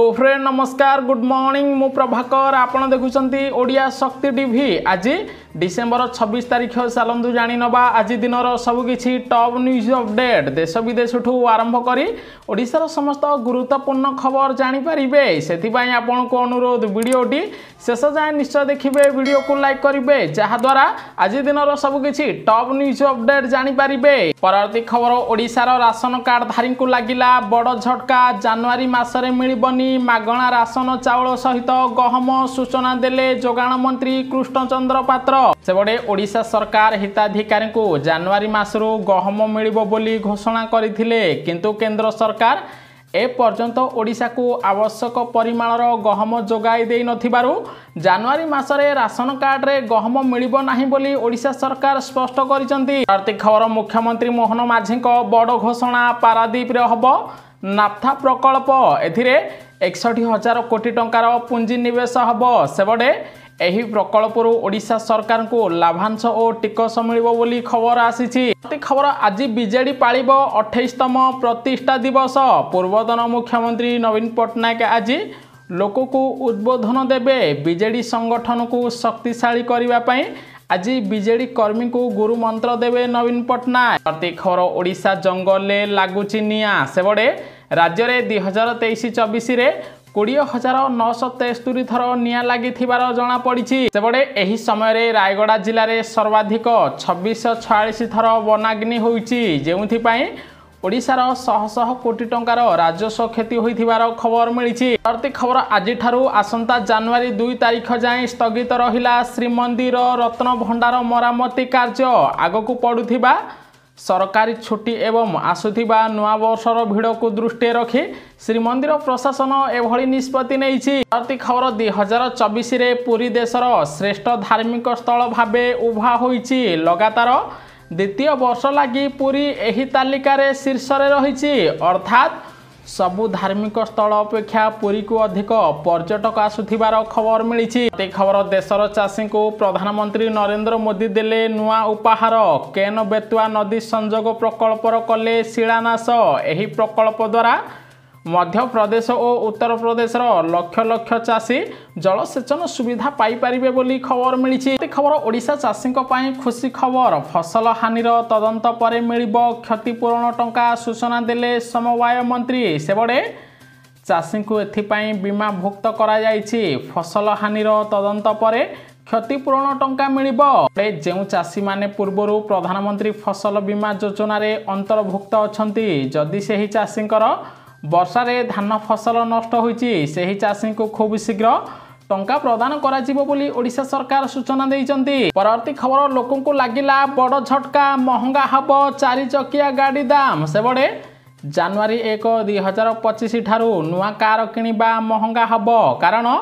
Friend नमस्कार good morning मु प्रभाकर आपण देखुचंती ओडिया शक्ति टीवी। आज डिसेंबर 26 तारिख चलतु जानी नवा आज दिनर सबकि टॉप न्यूज अपडेट देश विदेश आरंभ करी ओडिशार समस्त गुरुत्वपूर्ण खबर जानीपारे से आपण को अनुरोध वीडियोटी शेष जाए निश्चय देखिए वीडियो को लाइक करेंगे जहाद्वारा आज दिनर सबकि टॉप न्यूज अपडेट जानीपारे। परवर्ती खबर ओडिशार राशन कार्ड धारी को लगिला बड़ झटका जनवरी मासरे मिलबनी मागणा राशन चाउल सहित गहम सूचना देले जोगाण मंत्री कृष्णचंद्र पात्र। सेबडे ओडिशा सरकार हिताधिकारी को जनवरी मासरू गहम मिलिबो बोली घोषणा करथिले किंतु केंद्र सरकार ए पर्यंत ओडिशा को आवश्यक परिमाणर गहम जोगाई देई नथिबारु जनवरी मासरे राशन कार्ड रे गहम मिलिबो नाही बोली ओडिशा सरकार स्पष्ट करिसंती। आर्थिक खबर मुख्यमंत्री मोहन माझी को बड़ घोषणा पारादीप रे हबो नाफ्था प्रकल्प एथिरे 61,000 कोटी टंकार पुंजी निवेश हबो। सेबडे एही प्रकल्परू ओडिशा सरकार को लाभांश और टिकस मिलिबो बोली खबर आसीछि। खबर आज बीजेडी पालिबो 28तम प्रतिष्ठा दिवस। पूर्वतन मुख्यमंत्री नवीन पट्टनायक आज लोक को उद्बोधन देबे बीजेडी संगठन को शक्तिशाली करबा पई आज बीजेडी कर्मी को गुरु मंत्र देवे नवीन पट्टनायक। प्रति खबर ओडिशा जंगल लागुची निया सेबडे राज्य में 2023-24 रे 20,973 थर निया लगी जना पड़ी। सेबडे एही समय रे रायगड़ा जिले में सर्वाधिक 2646 थर वनाग्नि होईची जेउथिपाई ओडिशार शह शह कोटी टंकार राजस्व क्षति होइथिबार खबर मिली। प्रति खबर आज ठारू आसंता जनवरी 2 तारिख जाए स्थगित रहिला श्रीमंदिर रत्न भंडार मरामती कार्य आगकू पड़ुथिबा सरकारी छुट्टी एवं आसुथिबा नुआ वर्षर भिड़ को दृष्टि रखी श्रीमंदिर प्रशासन एभली निष्पत्ति नेइछि। प्रति खबर 2024 रे पुरी देशर श्रेष्ठ धार्मिक स्थल भाबे उभा होईछि। लगातार द्वितीय वर्ष लगी पुरी एही तालिका रे शीर्ष रे रहिछि अर्थात सबु धार्मिक स्थल अपेक्षा पुरी को अधिक पर्यटक आसुथिबार खबर मिली। खबर देशर चाषी को प्रधानमंत्री नरेंद्र मोदी देले नुआ उपहार केन बेतुआ नदी संजोग प्रकल्पर कले शिलान्यास। एही प्रकल्प द्वारा मध्य प्रदेश और उत्तर प्रदेश लक्ष लक्ष चाषी जलसेचन सुविधा पाई पारिबे बोली खबर मिली। खबर ओडिशा चाषी खुशी खबर फसल हानिर तदंत पर मिलिबो क्षतिपूरण टंका सूचना देले समवाय मंत्री। सेबडे चाषी को एथिपाई बीमा भुक्त करा जायछि फसल हानिर तदंत पर क्षतिपूरण टंका मिलिबो। जेउ चाषी माने पूर्वरु प्रधानमंत्री फसल बीमा योजना रे अंतर्भुक्त अछंती जदि सेही चाषींकर वर्षा रे धान फसल नष्ट होईची सेही चाषी को खूब शीघ्र टंका प्रदान करा जिवो बोली ओडिशा सरकार सूचना देइचंती। परवर्ती खबर लोकन को लागिला बड़ झटका महंगा हबो 4 चकिया गाड़ी दाम। सेबडे जनवरी 1 2025 ठारू नुआ कार किनिबा महंगा हबो कारण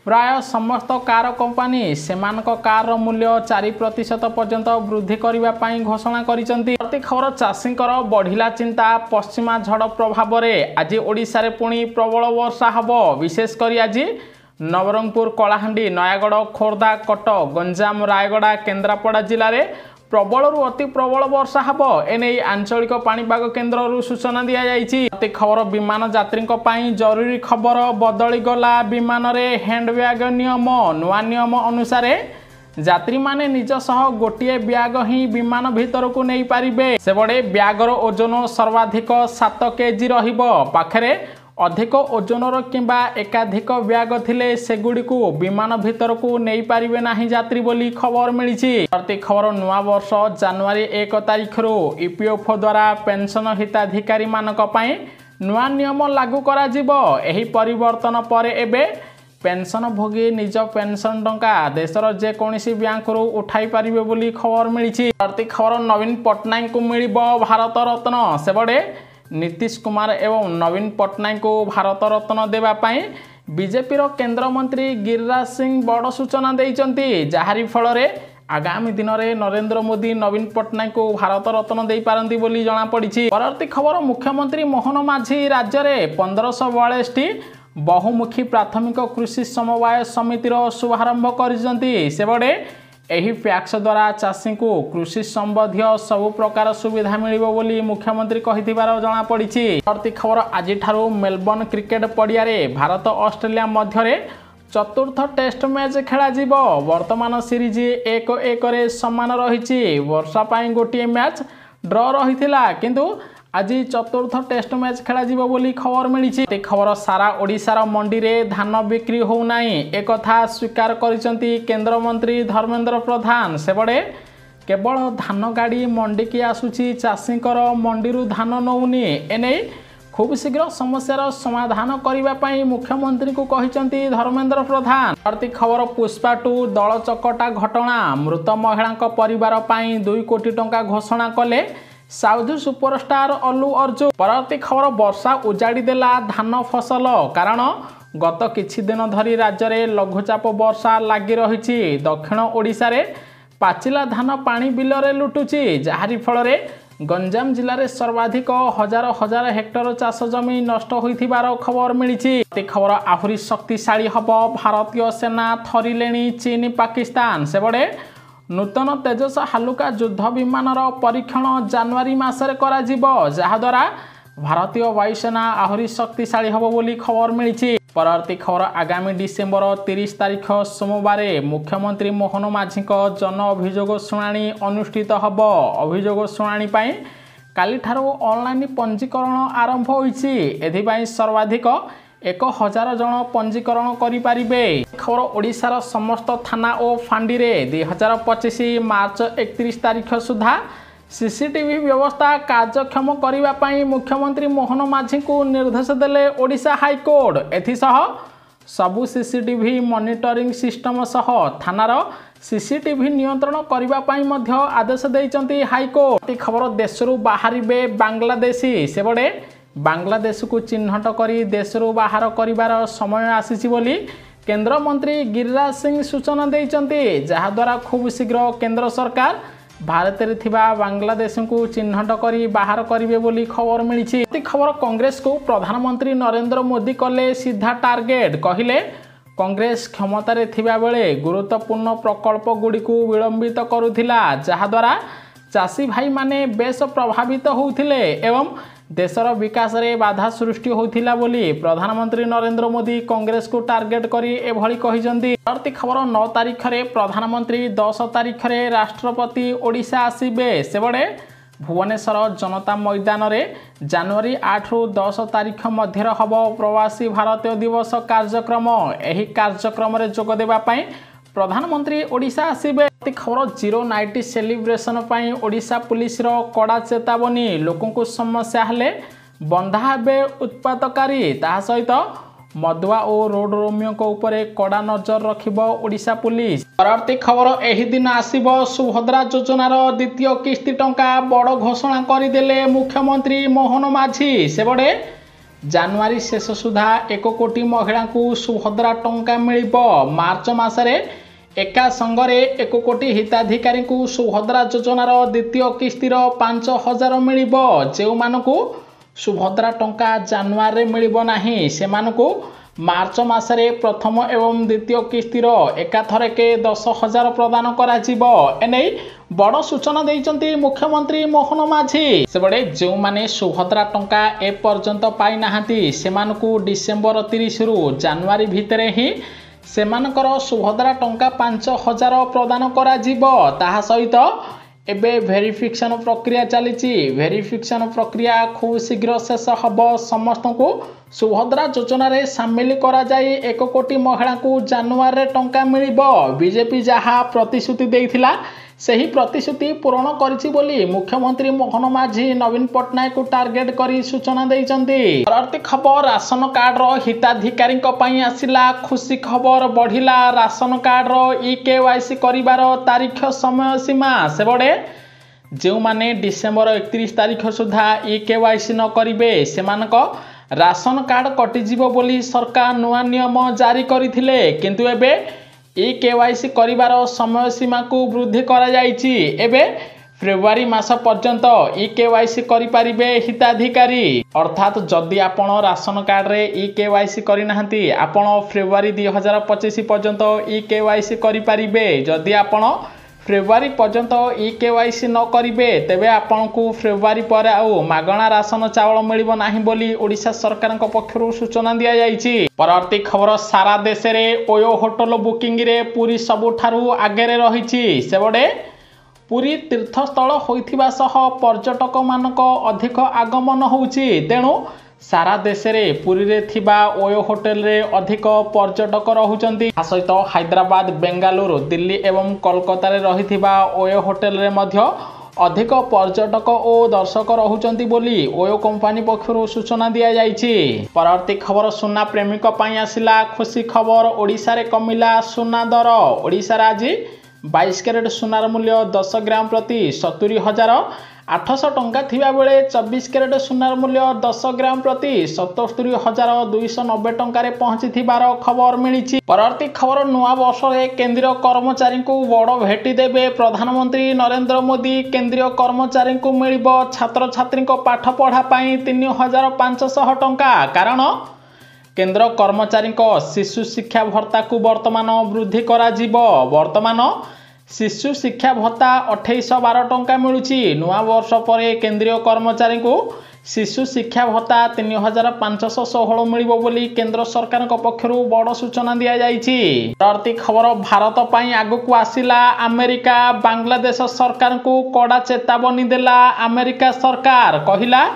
प्राय समस्त कार कंपनी सेमानक कार मूल्य 4% पर्यंत वृद्धि करबा पई घोषणा करिसंती। प्रति खबर चाषींकर बढ़िला चिंता पश्चिमा झड़ प्रभाव रे आज ओडिशा रे पुणी प्रबल वर्षा हबो। विशेष करी आज नवरंगपुर कलाहांडी नयागढ़ खोर्धा कटक गंजाम रायगड़ा केन्द्रापड़ा जिले में प्रबल अति प्रबल वर्षा हबो एने आंचलिक पाणीपाग केन्द्र सूचना दि जाइछि। प्रति खबर विमान यात्री जरूरी खबर बदली गला विमान रे हैंडबैग नियम नुआ नियम अनुसार यात्री माने निज सह गोटे ब्याग ही विमान भीतर को नहीं पारिबे। सेबडे ब्यागर ओजन सर्वाधिक 7 केजी रहिबो। पाखरे अधिक ओजनर किंबा एकाधिक ब्याग थिले सेगुडी को विमान भीतर को नहीं पारिबे नाही यात्री बोली खबर मिली। प्रति खबर नुआ वर्ष जनवरी 1 तारिख रु ईपीएफओ द्वारा पेंशन हिताधिकारी मानक पई नुआ नियम लागू करा जिवो। एही परिवर्तन पर एबे पेंशन भोगी निज पेंशन टंका देशर जे कोनसी बैंक रु उठाई पारिबे बोली खबर मिली। प्रति खबर नवीन पट्टनायक को मिलिबो भारत रत्न। सेबडे नीतीश कुमार एवं नवीन पट्टनायक को भारत रत्न देवा पाई बीजेपी रो केंद्र मंत्री गिरिराज सिंह बड़ सूचना देइचंती जहारी फल रे आगामी दिन में नरेंद्र मोदी नवीन पट्टनायक को भारत रत्न दे पारंती बोली जणा पड़िछि। परवर्ती खबर मुख्यमंत्री मोहन माझी राज्य में 1542टी बहुमुखी प्राथमिक कृषि समवाय समितिर शुभारंभ करिसंती। सेबडे ଏହି ପ୍ୟାକ୍ସ ଦ୍ୱାରା ଚାଷୀଙ୍କୁ कृषि संबंधी ସବୁ ପ୍ରକାର ସୁବିଧା ମିଳିବ ବୋଲି ମୁଖ୍ୟମନ୍ତ୍ରୀ କହିଥିବାର ଜଣାପଡ଼ିଛି। ପରବର୍ତ୍ତୀ ଖବର ଆଜିଠାରୁ ମେଲବର୍ଣ୍ଣ କ୍ରିକେଟ ପଡ଼ିଆରେ ଭାରତ ଅଷ୍ଟ୍ରେଲିଆ ମଧ୍ୟରେ ଚତୁର୍ଥ ଟେଷ୍ଟ ମ୍ୟାଚ୍ ଖେଳାଯିବ। ବର୍ତ୍ତମାନ ସିରିଜ 1-1 ସମାନ ରହିଛି। ବର୍ଷା ପାଇଁ ଗୋଟିଏ ମ୍ୟାଚ୍ ଡ୍ର ରହିଥିଲା, କିନ୍ତୁ ଆଜି ଚତୁର୍ଥ ଟେଷ୍ଟ ମ୍ୟାଚ୍ ଖେଳାଯିବ ବୋଲି ଖବର ମିଳିଛି। ଏ ଖବର ସାରା ଓଡ଼ିଶାର ମଣ୍ଡିରେ ଧାନ ବିକ୍ରି ହେଉନାହିଁ ଏକଥା ସ୍ୱୀକାର କରିଛନ୍ତି କେନ୍ଦ୍ରମନ୍ତ୍ରୀ ଧର୍ମେନ୍ଦ୍ର ପ୍ରଧାନ। ସେପଟେ କେବଳ ଧାନ ଗାଡ଼ି ମଣ୍ଡିକି ଆସୁଛି, ଚାଷୀଙ୍କର ମଣ୍ଡିରୁ ଧାନ ନେଉନି। ଏନେଇ ଖୁବ୍ ଶୀଘ୍ର ସମସ୍ୟାର ସମାଧାନ କରିବା ପାଇଁ ମୁଖ୍ୟମନ୍ତ୍ରୀଙ୍କୁ କହିଛନ୍ତି ଧର୍ମେନ୍ଦ୍ର ପ୍ରଧାନ। ପରବର୍ତ୍ତୀ ଖବର ପୁଷ୍ପା 2 ଦଳ ଚକଟା ଘଟଣା। ମୃତ ମହିଳାଙ୍କ ପରିବାର ପାଇଁ 2 କୋଟି ଟଙ୍କା ଘୋଷଣା କଲେ ସାଉଥ୍ ସୁପରଷ୍ଟାର ଅଲ୍ଲୁ ଅର୍ଜୁନ। ପରବର୍ତ୍ତୀ ଖବର ବର୍ଷା ଉଜାଡ଼ି ଦେଲା ଧାନ ଫସଲ, କାରଣ ଗତ କିଛି ଦିନ ଧରି ରାଜ୍ୟରେ ଲଘୁଚାପ ବର୍ଷା ଲାଗି ରହିଛି। ଦକ୍ଷିଣ ଓଡ଼ିଶାରେ ପାଚିଲା ଧାନ ପାଣି ବିଲରେ ଲୁଟୁଛି, ଯାହାରି ଫଳରେ ଗଞ୍ଜାମ ଜିଲ୍ଲାରେ ସର୍ବାଧିକ ହଜାର ହଜାର ହେକ୍ଟର ଚାଷ ଜମି ନଷ୍ଟ ହୋଇଥିବାର ଖବର ମିଳିଛି। ଏ ଖବର ଆହୁରି ଶକ୍ତିଶାଳୀ ହେବ ଭାରତୀୟ ସେନା, ଥରିଲେଣି ଚୀନ ପାକିସ୍ତାନ। ସେପଟେ ନୂତନ ତେଜସ ହାଲୁକା ଯୁଦ୍ଧ ବିମାନର ପରୀକ୍ଷଣ ଜାନୁଆରୀ ମାସରେ କରାଯିବ, ଯାହାଦ୍ୱାରା ଭାରତୀୟ ବାୟୁସେନା ଆହୁରି ଶକ୍ତିଶାଳୀ ହେବ ବୋଲି ଖବର ମିଳିଛି। ପରବର୍ତ୍ତୀ ଖବର ଆଗାମୀ ଡିସେମ୍ବର 30 ତାରିଖ ସୋମବାର ମୁଖ୍ୟମନ୍ତ୍ରୀ ମୋହନ ମାଝୀଙ୍କ ଜନ ଅଭିଯୋଗ ଶୁଣାଣି ଅନୁଷ୍ଠିତ ହେବ। ଅଭିଯୋଗ ଶୁଣାଣି ପାଇଁ କାଲିଠାରୁ ଅନଲାଇନ୍ ପଞ୍ଜୀକରଣ ଆରମ୍ଭ ହୋଇଛି। ଏଥିପାଇଁ ସର୍ବାଧିକ 1000 ଜଣ ପଞ୍ଜୀକରଣ କରିପାରିବେ। ଖବର ଓଡ଼ିଶାର ସମସ୍ତ ଥାନା ଓ ଫାଣ୍ଡିରେ 2025 ମାର୍ଚ୍ଚ 31 ତାରିଖ ସୁଦ୍ଧା ସିସିଟିଭି ବ୍ୟବସ୍ଥା କାର୍ଯ୍ୟକ୍ଷମ କରିବା ପାଇଁ ମୁଖ୍ୟମନ୍ତ୍ରୀ ମୋହନ ମାଝୀଙ୍କୁ ନିର୍ଦ୍ଦେଶ ଦେଲେ ଓଡ଼ିଶା ହାଇକୋର୍ଟ। ଏଥିସହ ସବୁ ସିସିଟିଭି ମନିଟରିଂ ସିଷ୍ଟମ ସହ ଥାନାର ସିସିଟିଭି ନିୟନ୍ତ୍ରଣ କରିବା ପାଇଁ ମଧ୍ୟ ଆଦେଶ ଦେଇଛନ୍ତି ହାଇକୋର୍ଟ। ଏ ଖବର ଦେଶରୁ ବାହାରିବେ ବାଂଲାଦେଶୀ। ସେପଟେ ବାଂଲାଦେଶକୁ ଚିହ୍ନଟ କରି ଦେଶରୁ ବାହାର କରିବାର ସମୟ ଆସିଛି ବୋଲି କେନ୍ଦ୍ରମନ୍ତ୍ରୀ ଗିରିରାଜ ସିଂ ସୂଚନା ଦେଇଛନ୍ତି, ଯାହାଦ୍ୱାରା ଖୁବ୍ ଶୀଘ୍ର କେନ୍ଦ୍ର ସରକାର ଭାରତରେ ଥିବା ବାଂଲାଦେଶୀଙ୍କୁ ଚିହ୍ନଟ କରି ବାହାର କରିବେ ବୋଲି ଖବର ମିଳିଛି। ଏ ଖବର କଂଗ୍ରେସକୁ ପ୍ରଧାନମନ୍ତ୍ରୀ ନରେନ୍ଦ୍ର ମୋଦି କଲେ ସିଧା ଟାର୍ଗେଟ। କହିଲେ କଂଗ୍ରେସ କ୍ଷମତାରେ ଥିବାବେଳେ ଗୁରୁତ୍ୱପୂର୍ଣ୍ଣ ପ୍ରକଳ୍ପଗୁଡ଼ିକୁ ବିଳମ୍ବିତ କରୁଥିଲା, ଯାହାଦ୍ୱାରା ଚାଷୀ ଭାଇମାନେ ବେଶ ପ୍ରଭାବିତ ହେଉଥିଲେ ଏବଂ ଦେଶର ବିକାଶରେ ବାଧା ସୃଷ୍ଟି ହୋଇଥିଲା ବୋଲି ପ୍ରଧାନମନ୍ତ୍ରୀ ନରେନ୍ଦ୍ର ମୋଦି କଂଗ୍ରେସକୁ ଟାର୍ଗେଟ କରି ଏଭଳି କହିଛନ୍ତି। ପରବର୍ତ୍ତୀ ଖବର 9 ତାରିଖରେ ପ୍ରଧାନମନ୍ତ୍ରୀ, 10 ତାରିଖରେ ରାଷ୍ଟ୍ରପତି ଓଡ଼ିଶା ଆସିବେ। ସେପଟେ ଭୁବନେଶ୍ୱର ଜନତା ମଇଦାନରେ ଜାନୁଆରୀ 8 ରୁ 10 ତାରିଖ ମଧ୍ୟରେ ହେବ ପ୍ରବାସୀ ଭାରତୀୟ ଦିବସ କାର୍ଯ୍ୟକ୍ରମ। ଏହି କାର୍ଯ୍ୟକ୍ରମରେ ଯୋଗ ଦେବା ପାଇଁ ପ୍ରଧାନମନ୍ତ୍ରୀ ଓଡ଼ିଶା ଆସିବେ। ଖବର ଜିରୋ ନାଇଟ୍ ସେଲିବ୍ରେସନ ପାଇଁ ଓଡ଼ିଶା ପୁଲିସର କଡ଼ା ଚେତାବନୀ। ଲୋକଙ୍କୁ ସମସ୍ୟା ହେଲେ ବନ୍ଧା ହେବେ ଉତ୍ପାତକାରୀ। ତାହା ସହିତ ମଦୁଆ ଓ ରୋଡ ରୋମିଓଙ୍କ ଉପରେ କଡ଼ା ନଜର ରଖିବ ଓଡ଼ିଶା ପୁଲିସ। ପରବର୍ତ୍ତୀ ଖବର ଏହି ଦିନ ଆସିବ ସୁଭଦ୍ରା ଯୋଜନାର ଦ୍ୱିତୀୟ କିସ୍ତି ଟଙ୍କା ବଡ଼ ଘୋଷଣା କରିଦେଲେ ମୁଖ୍ୟମନ୍ତ୍ରୀ ମୋହନ ମାଝୀ। ସେପଟେ ଜାନୁଆରୀ ଶେଷ ସୁଦ୍ଧା 1 କୋଟି ମହିଳାଙ୍କୁ ସୁଭଦ୍ରା ଟଙ୍କା ମିଳିବ। ମାର୍ଚ୍ଚ ମାସରେ ଏକା ସଙ୍ଗରେ 1 କୋଟି ହିତାଧିକାରୀଙ୍କୁ ସୁଭଦ୍ରା ଯୋଜନାର ଦ୍ୱିତୀୟ କିସ୍ତିର 5000 ମିଳିବ। ଯେଉଁମାନଙ୍କୁ ସୁଭଦ୍ରା ଟଙ୍କା ଜାନୁଆରୀରେ ମିଳିବ ନାହିଁ, ସେମାନଙ୍କୁ ମାର୍ଚ୍ଚ ମାସରେ ପ୍ରଥମ ଏବଂ ଦ୍ୱିତୀୟ କିସ୍ତିର ଏକାଥରକେ 10,000 ପ୍ରଦାନ କରାଯିବ। ଏନେଇ ବଡ଼ ସୂଚନା ଦେଇଛନ୍ତି ମୁଖ୍ୟମନ୍ତ୍ରୀ ମୋହନ ମାଝୀ। ସେପଟେ ଯେଉଁମାନେ ସୁଭଦ୍ରା ଟଙ୍କା ଏପର୍ଯ୍ୟନ୍ତ ପାଇନାହାନ୍ତି, ସେମାନଙ୍କୁ ଡିସେମ୍ବର 30 ରୁ ଜାନୁଆରୀ ଭିତରେ ହିଁ ସେମାନଙ୍କର ସୁଭଦ୍ରା ଟଙ୍କା 5000 ପ୍ରଦାନ କରାଯିବ। ତାହା ସହିତ ଏବେ ଭେରିଫିକେସନ ପ୍ରକ୍ରିୟା ଚାଲିଛି। ଭେରିଫିକେସନ ପ୍ରକ୍ରିୟା ଖୁବ୍ ଶୀଘ୍ର ଶେଷ ହେବ। ସମସ୍ତଙ୍କୁ ସୁଭଦ୍ରା ଯୋଜନାରେ ସାମିଲ କରାଯାଇ 1 କୋଟି ମହିଳାଙ୍କୁ ଜାନୁଆରୀରେ ଟଙ୍କା ମିଳିବ। ବିଜେପି ଯାହା ପ୍ରତିଶ୍ରୁତି ଦେଇଥିଲା ସେହି ପ୍ରତିଶ୍ରୁତି ପୂରଣ କରିଛି ବୋଲି ମୁଖ୍ୟମନ୍ତ୍ରୀ ମୋହନ ମାଝୀ ନବୀନ ପଟ୍ଟନାୟକଙ୍କୁ ଟାର୍ଗେଟ କରି ସୂଚନା ଦେଇଛନ୍ତି। ପରବର୍ତ୍ତୀ ଖବର ରାସନ କାର୍ଡର ହିତାଧିକାରୀଙ୍କ ପାଇଁ ଆସିଲା ଖୁସି ଖବର। ବଢ଼ିଲା ରାସନ କାର୍ଡର EKYC କରିବାର ତାରିଖ ସମୟ ସୀମା। ସେପଟେ ଯେଉଁମାନେ ଡିସେମ୍ବର 31 ତାରିଖ ସୁଦ୍ଧା EKYC ନ କରିବେ, ସେମାନଙ୍କ ରାସନ କାର୍ଡ କଟିଯିବ ବୋଲି ସରକାର ନୂଆ ନିୟମ ଜାରି କରିଥିଲେ। କିନ୍ତୁ ଏବେ EKYC କରିବାର ସମୟ ସୀମାକୁ ବୃଦ୍ଧି କରାଯାଇଛି। ଏବେ ଫେବୃଆରୀ ମାସ ପର୍ଯ୍ୟନ୍ତ EKYC କରିପାରିବେ ହିତାଧିକାରୀ। ଅର୍ଥାତ୍ ଯଦି ଆପଣ ରାସନ କାର୍ଡରେ EKYC କରିନାହାନ୍ତି, ଆପଣ ଫେବୃଆରୀ 2025 ପର୍ଯ୍ୟନ୍ତ EKYC କରିପାରିବେ। ଯଦି ଆପଣ फेब्रुआरी पर्यंत केवाईसी न करेंगे तेबे आपंक फेब्रुआरी पर आउ मागणा राशन चावल मिलिबो नाही बोली ओडिशा सरकार पक्षरु सूचना दिया जायछि। परवर्ती खबर सारा देश में ओयो होटल बुकिंग रे पुरी सबुठारु आगे रही सेबडे पुरी तीर्थस्थल होइथिबा सह पर्यटक मानक अधिक आगमन होउछि तेणु सारा देश में पुरी रे थिबा ओयो होटेल रे अधिक पर्यटक रहुचंती। सहित हैदराबाद बेंगालुरु दिल्ली एवं कोलकाता रे रहिथिबा ओयो होटेल रे मध्य अधिक पर्यटक और दर्शक रहुचंती बोली ओयो कंपनी पक्षरु सूचना दिया जायछि। परवर्ती खबर सुना प्रेमिक पई आसिला खुशी खबर ओडिशा रे कमिला सुना दर। ओडिशा रे आज 22 कैरेट सुनार मूल्य 10 ग्राम प्रति 70,800 टंका थिबा बेले 24 कैरेट सुनार मूल्य 10 ग्राम प्रति 77,290 टंका रे पहुंची थिबार खबर मिलिछि। परवर्ती खबर नुआ वर्ष रे केंद्रीय कर्मचारी को बड़ भेटी देबे प्रधानमंत्री नरेंद्र मोदी। केंद्रीय कर्मचारी को मिलिबो छात्र छात्री को पाठ पढ़ा पई 3,500 टंका। कारण केंद्र कर्मचारी शिशु शिक्षा भत्ता को वर्तमान वृद्धि करा जिवो। वर्तमान शिशु शिक्षा भत्ता 2812 टंका मिलुछि। नुआ वर्ष पर केंद्रीय कर्मचारी को शिशु शिक्षा भत्ता 3,516 मिलिबो बोली केंद्र सरकार पक्षरु बड़ सूचना दिया जायछि। परवर्ती खबर भारत पई आगु आसिला अमेरिका। बांग्लादेश सरकार को कड़ा चेतावनी देला अमेरिका सरकार। कहिला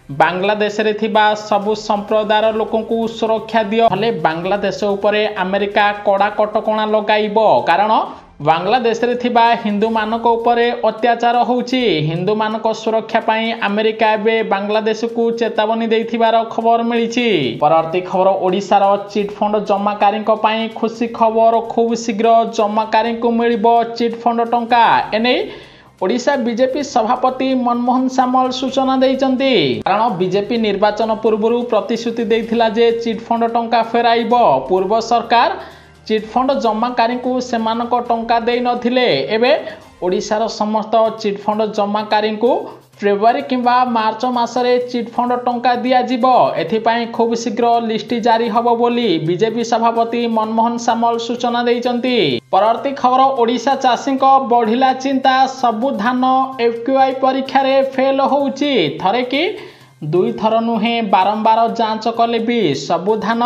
बांग्लादेश रे थिबा सबु संप्रदायर लोकों को सुरक्षा दियो हले बांग्लादेश उपरे अमेरिका कड़ा कटकणा लगाइबो। कारण बांग्लादेश रे थिबा हिंदू मानक उपरे अत्याचार होउछि। हिंदू मानक सुरक्षा पई अमेरिका एबे बांग्लादेश को चेतावनी देथिबार खबर मिलिछि। परवर्ती खबर ओडिसा रो चिट फंड जमाकारी पई खुशी खबर। खूब शीघ्र जमाकारी को मिलिबो चिट फंड टंका। एने ओडिशा बीजेपी सभापति मनमोहन सामल सूचना देइचंती। कारण बीजेपी निर्वाचन पूर्व प्रतिश्रुति देइथिला जे चिट फंड टंका फेराइबो। पूर्व सरकार चिट फंड जमाकारी को सेमानक टंका देइ नथिले। एबे ओडिशार समस्त चिट फंड जमाकारी को फेब्रुआरी किंबा मार्च मासरे चिट फंड टंका दिया जिवो। एथिपाई खूब शीघ्र लिस्ट जारी हबो बोली बीजेपी सभापति मनमोहन सामल सूचना देइचंती। परवर्ती खबर ओडिशा चाषी बढ़िला चिंता। सबु धान एफक्यूआई परीक्षा रे फेल होउछि। थरे कि दुई थर नुहे बारंबार जांच कले भी सबु धान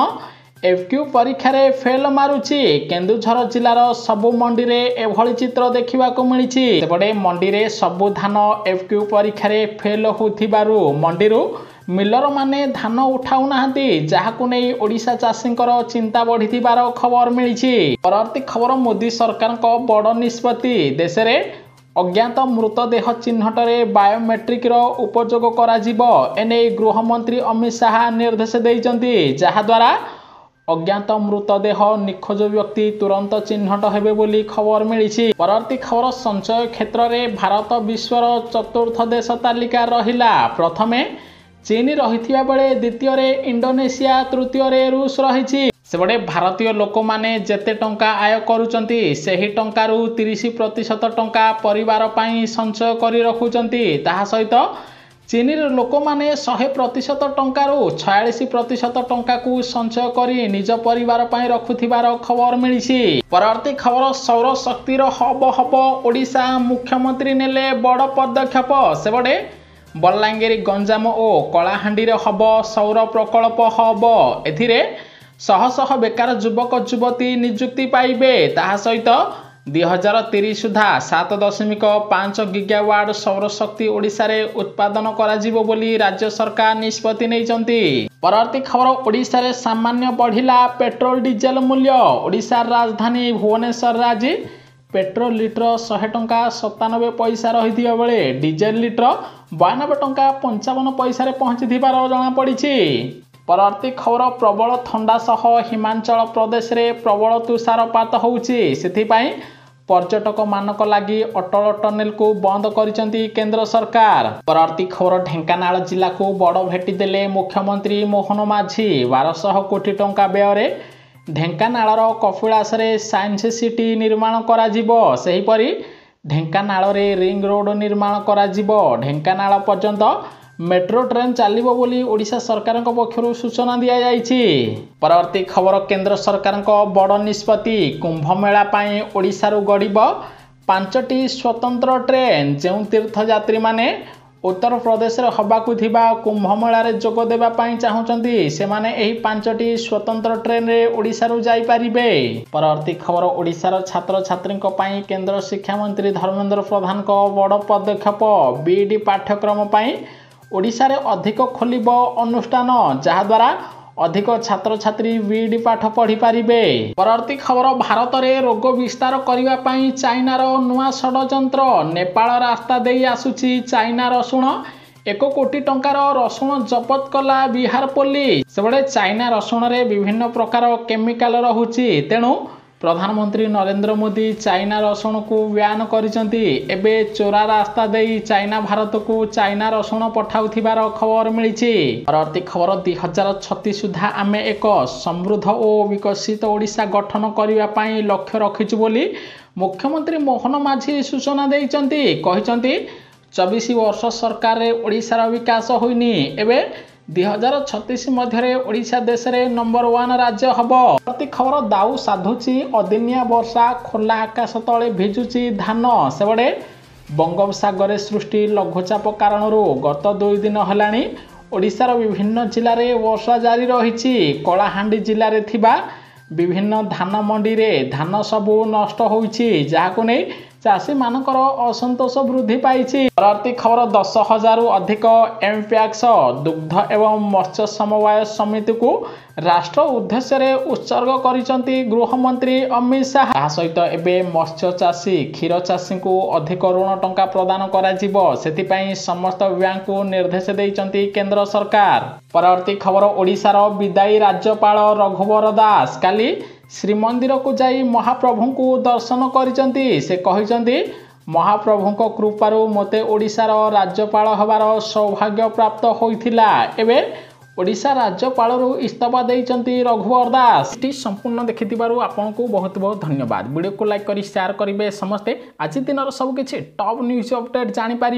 एफक्यू परीक्षा रे फेल मारुछि। केन्दुझर जिलार सबु मंडी रे एभली चित्र देखिबा को मिलिछि। सेपटे मंडी रे सबु धान एफक्यू परीक्षा रे फेल होथिबारु मंडीरु मिलर माने धान उठाउ नाहंती, जाहाकु नै ओडिशा चाषींकर चिंता बढ़िथिबार खबर मिलिछि। परवर्ती खबर मोदी सरकार को बड़ निष्पत्ति। देश रे अज्ञात मृतदेह चिन्हट रे बायोमेट्रिक रो उपयोग करा जिवो। एने गृहमंत्री अमित शाह निर्देश देइचंती, जहा द्वारा अज्ञात मृतदेह निखोज व्यक्ति तुरंत चिन्हट हेबे बोली खबर मिलिछि। परवर्ती खबर संचय क्षेत्र रे भारत विश्वर चतुर्थ देश तालिका रहिला। प्रथमे चीन रहिथिबा बेले द्वितीय रे इंडोनेशिया, तृतीय रे रूस रहिछि। सेबडे भारतीय लोक माने जेते टंका आय करूचंती सेही टंकारु 30% टंका परिवार पई संचय करी रखुचंती। ताहा सहित चीन लोक माने 100% टंकारु 46% टंका को संचय करी निज परिवार पई रखुथिबार खबर मिलिछि। परवर्ती खबर सौर शक्तिर हब हब ओडिशा मुख्यमंत्री नेले बड़ पदक्षेप। सेबडे बलांगीर, गंजाम और कलाहांडी रे हब सौर प्रकल्प हब। एथिरे शह शह बेकार युवक युवती नियुक्ति पाइबे। ताहा सहित 2030 सुधा 7.5 गीगावाट सौर शक्ति ओडिशा रे उत्पादन करा जिवो बोली राज्य सरकार निष्पत्ति नैचंती। परवर्ती खबर ओडिशा रे सामान्य बढ़िला पेट्रोल डीजेल मूल्य। ओडिशा राजधानी भुवनेश्वर आज पेट्रोल लिटर 100 टंका 97 पैसा रहिथिबा बेले डीजेल लिटर 92 टंका 55 पैसा रे पहुंचिथिबार जणा पड़िछि। परवर्ती खबर प्रबल ठंडा सह हिमाचल प्रदेश रे प्रबल तुषारपात होउछि। सेथिपाई पर्यटक मानक लागि अटल टनेल को बंद करिसंती केंद्र सरकार। परवर्ती खबर ढेंकानाल जिला को बड़ भेटी देले मुख्यमंत्री मोहन माझी। 1200 कोटी टंका व्यय ढेंकानाल कपिलास रे साइंस सिटी निर्माण करा जिवो। सेही परी ढेंकानाल रे रिंग रोड निर्माण करा जिवो। ढेंकानाल पर्यंत मेट्रो ट्रेन चलिबो बोली ओडिशा सरकार पक्षरु सूचना दिया जायछि। परवर्ती खबर केंद्र सरकार बड़ निष्पत्ति। कुंभ मेला पई ओडिशा रु गड़िब 5ଟି स्वतंत्र ट्रेन जो तीर्थयात्री माने उत्तर प्रदेश हवाकू थिबा कुंभमेला जोग देबा पई चाहुचंती से माने एही 5टी स्वतंत्र ट्रेन रे ओडिसा रु जाई परिबे। परवर्ती खबर ओडिसा छात्र छात्री पई केंद्र शिक्षा मंत्री धर्मेंद्र प्रधान को बड़ पदक्षेप बीईडी पाठ्यक्रम पई ओडिसा रे अधिक खोलिब अनुष्ठान जहा द्वारा अधिक छात्र छात्री बीईडी पाठ पढ़ी पारिबे। परवर्ती खबर भारत में रोग विस्तार करने पई चाइनार नुआ षड्यंत्र नेपाल रास्ता दे आसुची चाइना रसुण 1 कोटी टंकार रसुण जबत कला बिहार पुलिस। सेबड़े चाइना रसुण रे विभिन्न प्रकार केमिकल रहुची तेणु प्रधानमंत्री नरेंद्र मोदी चाइना रसुण को ब्यान करिसंती। एबे चोरा रास्ता दे चाइना भारत को चाइना रसुण पठाउथिबार खबर मिलिछि। परवर्ती खबर 2036 सुधा आमे एक समृद्ध और विकसित ओडिशा गठन करिवा पई लक्ष्य रखिछु बोली मुख्यमंत्री मोहन माझी सूचना देइचंती। कहिसंती 24 वर्ष सरकार रे ओडिशार विकास होइनी एबे 2036 मध्य ओडिशा देश रे नंबर 1 राज्य हब। प्रति खबर दाऊ साधुची अदिनिया वर्षा खोला आकाश तले भिजुची धान। सेबड़े बंगोपसागर सृष्टि लघुचाप कारण गत 2 दिन हेलाणी ओडिशार विभिन्न जिले में वर्षा जारी रही। कलाहांडी जिले में थिबा विभिन्न धान मंडी रे धान सबू नष्ट होईछि जाहाकु नै चाषी मानकर असंतोष वृद्धि पाई। परवर्ती खबर 10,000 अधिक एमपैक्स दुग्ध एवं मत्स्य समवाय समिति को राष्ट्र उद्देश्य रे उत्सर्ग करिसंती गृहमंत्री अमित शाह। ता सहित एबे मत्स्य चाषी क्षीर चाषी को अधिक ऋण टंका प्रदान करा जिवो सेति समस्त बैंक को निर्देश देइचंती केंद्र सरकार। परवर्ती खबर ओडिशार विदायी राज्यपाल रघुवर दास काली श्रीमंदिर को जाई महाप्रभु को दर्शन करिसंती। से कहिसंती महाप्रभु को कृपारु मते ओडिशार राज्यपाल हबार सौभाग्य प्राप्त होइथिला। एबे ओडिशा राज्यपाल इस्तीफा देइचंती रघुवर दास। संपूर्ण देखिथिबारु आपनको बहुत बहुत धन्यवाद। वीडियो को लाइक करी शेयर करिवे समस्ते। आज दिन सब किछि टॉप न्यूज अपडेट जानि पारि।